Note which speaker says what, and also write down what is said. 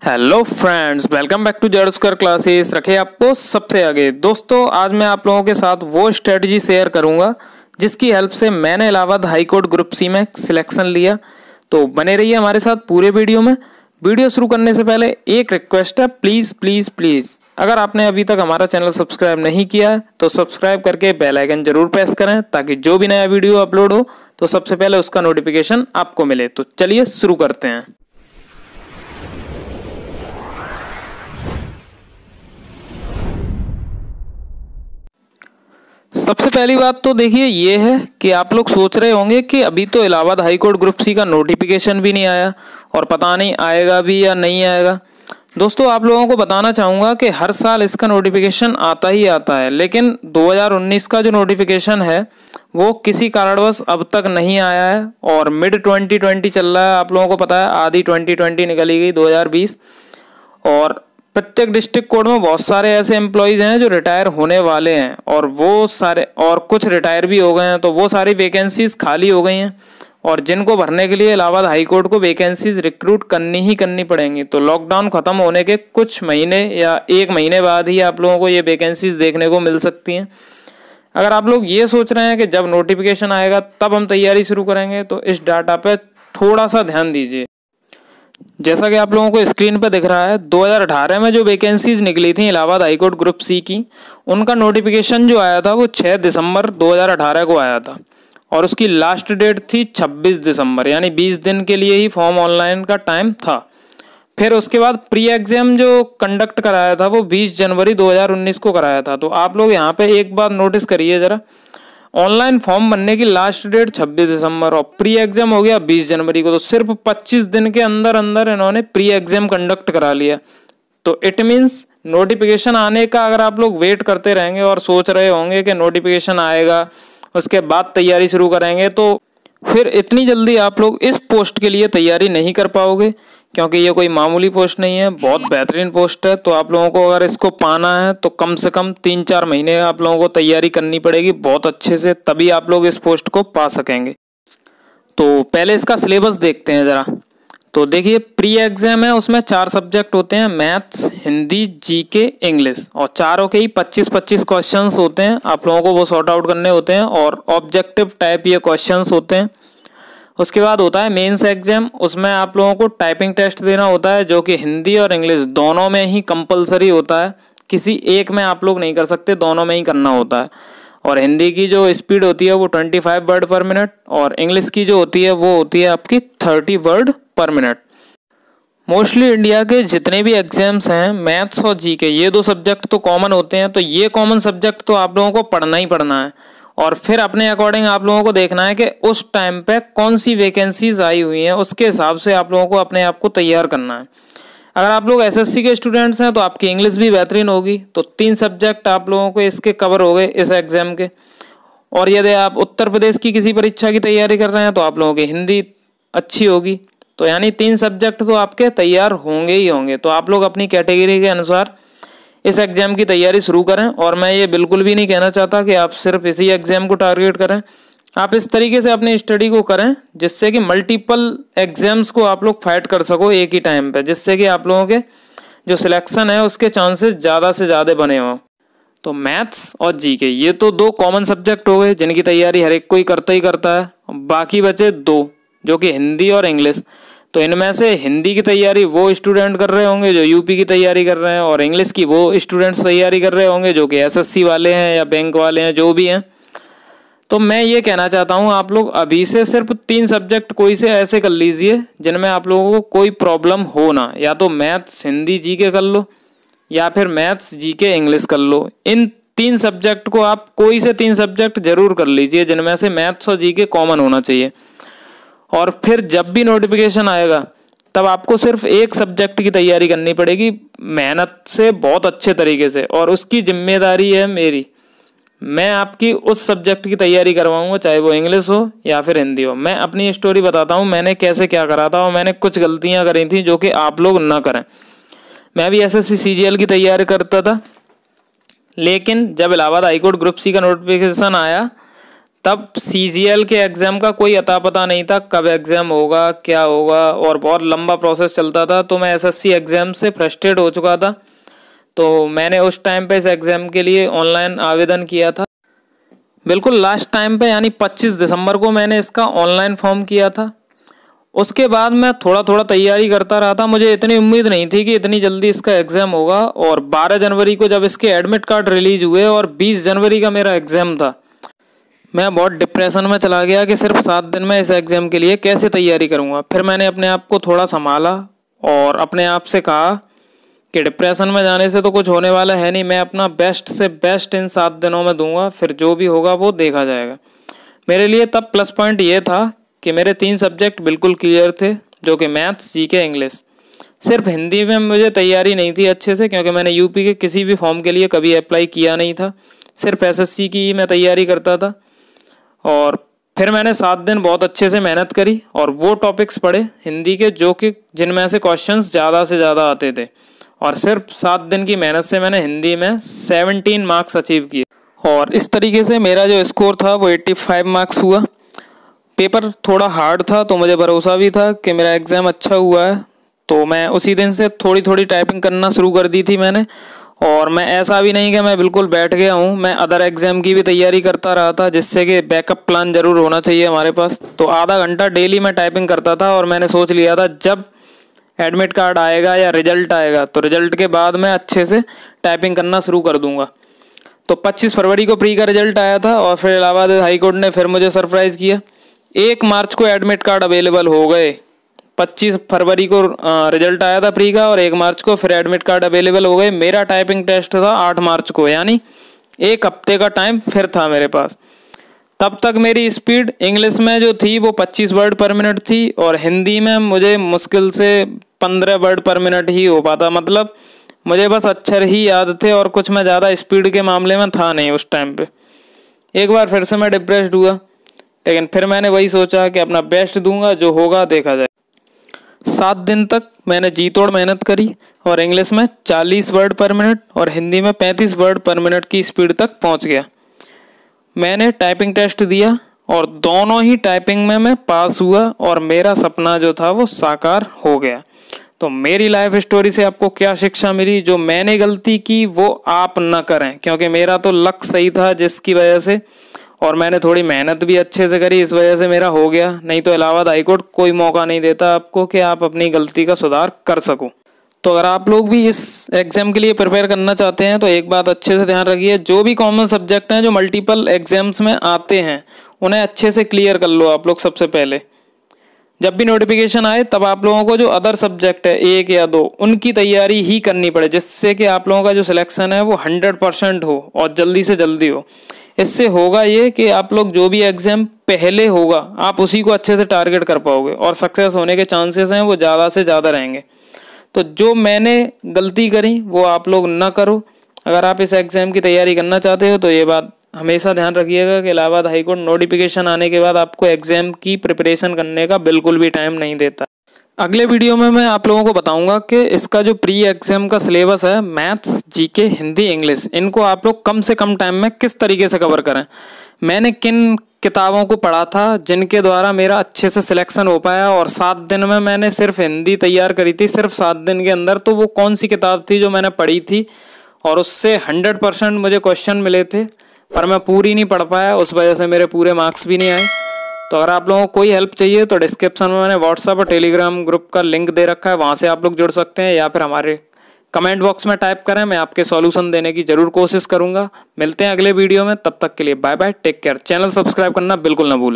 Speaker 1: Hello friends, welcome back to Z square classes. रखे आपको सबसे आगे। दोस्तों, आज मैं आप लोगों के साथ वो स्ट्रेटजी शेयर करूंगा जिसकी हेल्प से मैंने Allahabad high court group C में सिलेक्शन लिया। तो बने रहिए हमारे साथ पूरे वीडियो में। वीडियो शुरू करने से पहले एक रिक्वेस्ट है, प्लीज़ प्लीज़ प्लीज़, अगर आपने अभी तक हमारा चैनल सब्सक्राइब नहीं किया है तो सब्सक्राइब करके बेल आइकन जरूर प्रेस करें ताकि जो भी नया वीडियो अपलोड हो तो सबसे पहले उसका नोटिफिकेशन आपको मिले। तो चलिए शुरू करते हैं। सबसे पहली बात तो देखिए ये है कि आप लोग सोच रहे होंगे कि अभी तो Allahabad high court group C का नोटिफिकेशन भी नहीं आया और पता नहीं आएगा भी या नहीं आएगा। दोस्तों, आप लोगों को बताना चाहूँगा कि हर साल इसका नोटिफिकेशन आता ही आता है, लेकिन 2019 का जो नोटिफिकेशन है वो किसी कारणवश अब तक नहीं आया है और मिड 2020 चल रहा है। आप लोगों को पता है आधी 2020 निकली गई 2020, और प्रत्येक डिस्ट्रिक्ट कोर्ट में बहुत सारे ऐसे एम्प्लॉयज़ हैं जो रिटायर होने वाले हैं और वो सारे, और कुछ रिटायर भी हो गए हैं, तो वो सारी वैकेंसीज़ खाली हो गई हैं और जिनको भरने के लिए इलाहाबाद हाई कोर्ट को वैकेंसीज़ रिक्रूट करनी ही करनी पड़ेंगी। तो लॉकडाउन ख़त्म होने के कुछ महीने या एक महीने बाद ही आप लोगों को ये वैकेंसीज़ देखने को मिल सकती हैं। अगर आप लोग ये सोच रहे हैं कि जब नोटिफिकेशन आएगा तब हम तैयारी शुरू करेंगे तो इस डाटा पे थोड़ा सा ध्यान दीजिए। जैसा कि आप लोगों को स्क्रीन पर दिख रहा है, 2018 में जो वैकेंसीज निकली थी Allahabad high court group C की, उनका नोटिफिकेशन जो आया था वो 6 दिसंबर 2018 को आया था और उसकी लास्ट डेट थी 26 दिसंबर, यानी 20 दिन के लिए ही फॉर्म ऑनलाइन का टाइम था। फिर उसके बाद प्री एग्जाम जो कंडक्ट कराया था वो 20 जनवरी 2019 को कराया था। तो आप लोग यहाँ पे एक बार नोटिस करिए ज़रा, ऑनलाइन फॉर्म भरने की लास्ट डेट 26 दिसंबर और प्री एग्जाम हो गया 20 जनवरी को। तो सिर्फ 25 दिन के अंदर अंदर इन्होंने प्री एग्जाम कंडक्ट करा लिया। तो इट मीन्स नोटिफिकेशन आने का अगर आप लोग वेट करते रहेंगे और सोच रहे होंगे कि नोटिफिकेशन आएगा उसके बाद तैयारी शुरू करेंगे, तो फिर इतनी जल्दी आप लोग इस पोस्ट के लिए तैयारी नहीं कर पाओगे, क्योंकि ये कोई मामूली पोस्ट नहीं है, बहुत बेहतरीन पोस्ट है। तो आप लोगों को अगर इसको पाना है तो कम से कम 3-4 महीने आप लोगों को तैयारी करनी पड़ेगी बहुत अच्छे से, तभी आप लोग इस पोस्ट को पा सकेंगे। तो पहले इसका सिलेबस देखते हैं ज़रा। तो देखिए, प्री एग्जाम है, उसमें 4 सब्जेक्ट होते हैं, मैथ्स, हिंदी, जीके, इंग्लिश, और चारों के ही 25-25 क्वेश्चंस होते हैं। आप लोगों को वो सॉर्ट आउट करने होते हैं और ऑब्जेक्टिव टाइप ये क्वेश्चंस होते हैं। उसके बाद होता है मेंस एग्जाम, उसमें आप लोगों को टाइपिंग टेस्ट देना होता है जो कि हिंदी और इंग्लिश दोनों में ही कंपलसरी होता है, किसी एक में आप लोग नहीं कर सकते, दोनों में ही करना होता है। और हिंदी की जो स्पीड होती है वो 25 वर्ड पर मिनट और इंग्लिश की जो होती है वो होती है आपकी 30 वर्ड पर मिनट। मोस्टली इंडिया के जितने भी एग्जाम्स हैं, मैथ्स और जीके, ये 2 सब्जेक्ट तो कॉमन होते हैं, तो ये कॉमन सब्जेक्ट तो आप लोगों को पढ़ना ही पढ़ना है और फिर अपने अकॉर्डिंग आप लोगों को देखना है कि उस टाइम पे कौन सी वैकेंसीज आई हुई हैं, उसके हिसाब से आप लोगों को अपने आप को तैयार करना है। अगर आप लोग एसएससी के स्टूडेंट्स हैं तो आपकी इंग्लिश भी बेहतरीन होगी, तो 3 सब्जेक्ट आप लोगों को इसके कवर हो गए इस एग्ज़ाम के। और यदि आप उत्तर प्रदेश की किसी परीक्षा की तैयारी कर रहे हैं तो आप लोगों की हिंदी अच्छी होगी, तो यानी 3 सब्जेक्ट तो आपके तैयार होंगे ही होंगे। तो आप लोग अपनी कैटेगरी के अनुसार इस एग्ज़ाम की तैयारी शुरू करें और मैं ये बिल्कुल भी नहीं कहना चाहता कि आप सिर्फ इसी एग्ज़ाम को टारगेट करें। आप इस तरीके से अपनी स्टडी को करें जिससे कि मल्टीपल एग्जाम्स को आप लोग फाइट कर सको एक ही टाइम पे, जिससे कि आप लोगों के जो सिलेक्शन है उसके चांसेस ज़्यादा से ज़्यादा बने हों। तो मैथ्स और जीके ये तो 2 कॉमन सब्जेक्ट हो गए जिनकी तैयारी हर एक कोई करता ही करता है। बाकी बचे 2 जो कि हिंदी और इंग्लिश। तो इनमें से हिंदी की तैयारी वो स्टूडेंट कर रहे होंगे जो यूपी की तैयारी कर रहे हैं और इंग्लिश की वो स्टूडेंट्स तैयारी कर रहे होंगे जो कि एसएससी वाले हैं या बैंक वाले हैं, जो भी हैं। तो मैं ये कहना चाहता हूँ आप लोग अभी से सिर्फ 3 सब्जेक्ट कोई से ऐसे कर लीजिए जिनमें आप लोगों को कोई प्रॉब्लम हो ना, या तो मैथ्स, हिंदी, जीके कर लो या फिर मैथ्स, जीके, इंग्लिश कर लो। इन 3 सब्जेक्ट को आप कोई से 3 सब्जेक्ट जरूर कर लीजिए जिनमें से मैथ्स और जीके कॉमन होना चाहिए। और फिर जब भी नोटिफिकेशन आएगा तब आपको सिर्फ एक सब्जेक्ट की तैयारी करनी पड़ेगी मेहनत से, बहुत अच्छे तरीके से, और उसकी जिम्मेदारी है मेरी। मैं आपकी उस सब्जेक्ट की तैयारी करवाऊंगा, चाहे वो इंग्लिश हो या फिर हिंदी हो। मैं अपनी स्टोरी बताता हूँ मैंने कैसे क्या करा था और मैंने कुछ गलतियाँ करी थी जो कि आप लोग ना करें। मैं भी एसएससी सीजीएल की तैयारी करता था, लेकिन जब Allahabad high court group C का नोटिफिकेशन आया तब CGL के एग्ज़ाम का कोई अता पता नहीं था, कब एग्ज़ाम होगा क्या होगा, और बहुत लंबा प्रोसेस चलता था। तो मैं SSC एग्ज़ाम से फ्रस्ट्रेट हो चुका था। तो मैंने उस टाइम पे इस एग्ज़ाम के लिए ऑनलाइन आवेदन किया था। बिल्कुल लास्ट टाइम पे, यानी 25 दिसंबर को मैंने इसका ऑनलाइन फॉर्म किया था। उसके बाद मैं थोड़ा थोड़ा तैयारी करता रहा था। मुझे इतनी उम्मीद नहीं थी कि इतनी जल्दी इसका एग्ज़ाम होगा। और 12 जनवरी को जब इसके एडमिट कार्ड रिलीज़ हुए और 20 जनवरी का मेरा एग्ज़ाम था, मैं बहुत डिप्रेशन में चला गया कि सिर्फ 7 दिन में इस एग्ज़ाम के लिए कैसे तैयारी करूँगा। फिर मैंने अपने आप को थोड़ा संभाला और अपने आप से कहा कि डिप्रेशन में जाने से तो कुछ होने वाला है नहीं, मैं अपना बेस्ट से बेस्ट इन 7 दिनों में दूंगा, फिर जो भी होगा वो देखा जाएगा। मेरे लिए तब प्लस पॉइंट ये था कि मेरे 3 सब्जेक्ट बिल्कुल क्लियर थे, जो कि मैथ्स, जीके, इंग्लिश। सिर्फ हिंदी में मुझे तैयारी नहीं थी अच्छे से, क्योंकि मैंने यूपी के किसी भी फॉर्म के लिए कभी अप्लाई किया नहीं था। सिर्फ SSC की ही मैं तैयारी करता था। और फिर मैंने 7 दिन बहुत अच्छे से मेहनत करी और वो टॉपिक्स पढ़े हिंदी के जो कि जिनमें से क्वेश्चंस ज़्यादा से ज़्यादा आते थे। और सिर्फ 7 दिन की मेहनत से मैंने हिंदी में 17 मार्क्स अचीव किए। और इस तरीके से मेरा जो स्कोर था वो 85 मार्क्स हुआ। पेपर थोड़ा हार्ड था, तो मुझे भरोसा भी था कि मेरा एग्ज़ाम अच्छा हुआ है। तो मैं उसी दिन से थोड़ी थोड़ी टाइपिंग करना शुरू कर दी थी मैंने। और मैं ऐसा भी नहीं कि मैं बिल्कुल बैठ गया हूँ, मैं अदर एग्ज़ाम की भी तैयारी करता रहा था, जिससे कि बैकअप प्लान ज़रूर होना चाहिए हमारे पास। तो आधा घंटा डेली मैं टाइपिंग करता था। और मैंने सोच लिया था जब एडमिट कार्ड आएगा या रिजल्ट आएगा तो रिजल्ट के बाद मैं अच्छे से टाइपिंग करना शुरू कर दूंगा। तो 25 फरवरी को प्री का रिजल्ट आया था और फिर इलाहाबाद हाई कोर्ट ने फिर मुझे सरप्राइज़ किया। 1 मार्च को एडमिट कार्ड अवेलेबल हो गए। 25 फरवरी को रिजल्ट आया था प्री का और 1 मार्च को फिर एडमिट कार्ड अवेलेबल हो गए। मेरा टाइपिंग टेस्ट था 8 मार्च को, यानी 1 हफ्ते का टाइम फिर था मेरे पास। तब तक मेरी स्पीड इंग्लिश में जो थी वो 25 वर्ड पर मिनट थी और हिंदी में मुझे मुश्किल से 15 वर्ड पर मिनट ही हो पाता। मतलब मुझे बस अक्षर ही याद थे और कुछ मैं ज़्यादा स्पीड के मामले में था नहीं उस टाइम पे। एक बार फिर से मैं डिप्रेस्ड हुआ, लेकिन फिर मैंने वही सोचा कि अपना बेस्ट दूंगा, जो होगा देखा जाए। 7 दिन तक मैंने जी तोड़ मेहनत करी और इंग्लिश में 40 वर्ड पर मिनट और हिंदी में 35 वर्ड पर मिनट की स्पीड तक पहुँच गया। मैंने टाइपिंग टेस्ट दिया और दोनों ही टाइपिंग में मैं पास हुआ और मेरा सपना जो था वो साकार हो गया। तो मेरी लाइफ स्टोरी से आपको क्या शिक्षा मिली? जो मैंने गलती की वो आप न करें, क्योंकि मेरा तो लक सही था जिसकी वजह से, और मैंने थोड़ी मेहनत भी अच्छे से करी, इस वजह से मेरा हो गया। नहीं तो इलाहाबाद हाईकोर्ट कोई मौका नहीं देता आपको कि आप अपनी गलती का सुधार कर सको। तो अगर आप लोग भी इस एग्ज़ाम के लिए प्रिपेयर करना चाहते हैं तो एक बात अच्छे से ध्यान रखिए, जो भी कॉमन सब्जेक्ट हैं जो मल्टीपल एग्जाम्स में आते हैं उन्हें अच्छे से क्लियर कर लो आप लोग। सबसे पहले जब भी नोटिफिकेशन आए तब आप लोगों को जो अदर सब्जेक्ट है 1 या 2 उनकी तैयारी ही करनी पड़े, जिससे कि आप लोगों का जो सिलेक्शन है वो 100% हो और जल्दी से जल्दी हो। इससे होगा ये कि आप लोग जो भी एग्ज़ाम पहले होगा आप उसी को अच्छे से टारगेट कर पाओगे और सक्सेस होने के चांसेस हैं वो ज़्यादा से ज़्यादा रहेंगे। तो जो मैंने गलती करी वो आप लोग ना करो। अगर आप इस एग्ज़ाम की तैयारी करना चाहते हो तो ये बात हमेशा ध्यान रखिएगा कि इलाहाबाद हाईकोर्ट नोटिफिकेशन आने के बाद आपको एग्ज़ाम की प्रिपरेशन करने का बिल्कुल भी टाइम नहीं देता। अगले वीडियो में मैं आप लोगों को बताऊंगा कि इसका जो प्री एग्ज़ाम का सिलेबस है, मैथ्स, जीके, हिंदी, इंग्लिश, इनको आप लोग कम से कम टाइम में किस तरीके से कवर करें। मैंने किन किताबों को पढ़ा था जिनके द्वारा मेरा अच्छे से सिलेक्शन हो पाया, और 7 दिन में मैंने सिर्फ हिंदी तैयार करी थी, सिर्फ 7 दिन के अंदर। तो वो कौन सी किताब थी जो मैंने पढ़ी थी और उससे 100% मुझे क्वेश्चन मिले थे, पर मैं पूरी नहीं पढ़ पाया, उस वजह से मेरे पूरे मार्क्स भी नहीं आए। तो अगर आप लोगों को कोई हेल्प चाहिए तो डिस्क्रिप्शन में मैंने व्हाट्सएप और टेलीग्राम ग्रुप का लिंक दे रखा है, वहाँ से आप लोग जुड़ सकते हैं, या फिर हमारे कमेंट बॉक्स में टाइप करें, मैं आपके सॉल्यूशन देने की जरूर कोशिश करूंगा। मिलते हैं अगले वीडियो में, तब तक के लिए bye bye, take care. Channel subscribe करना बिल्कुल ना भूलें।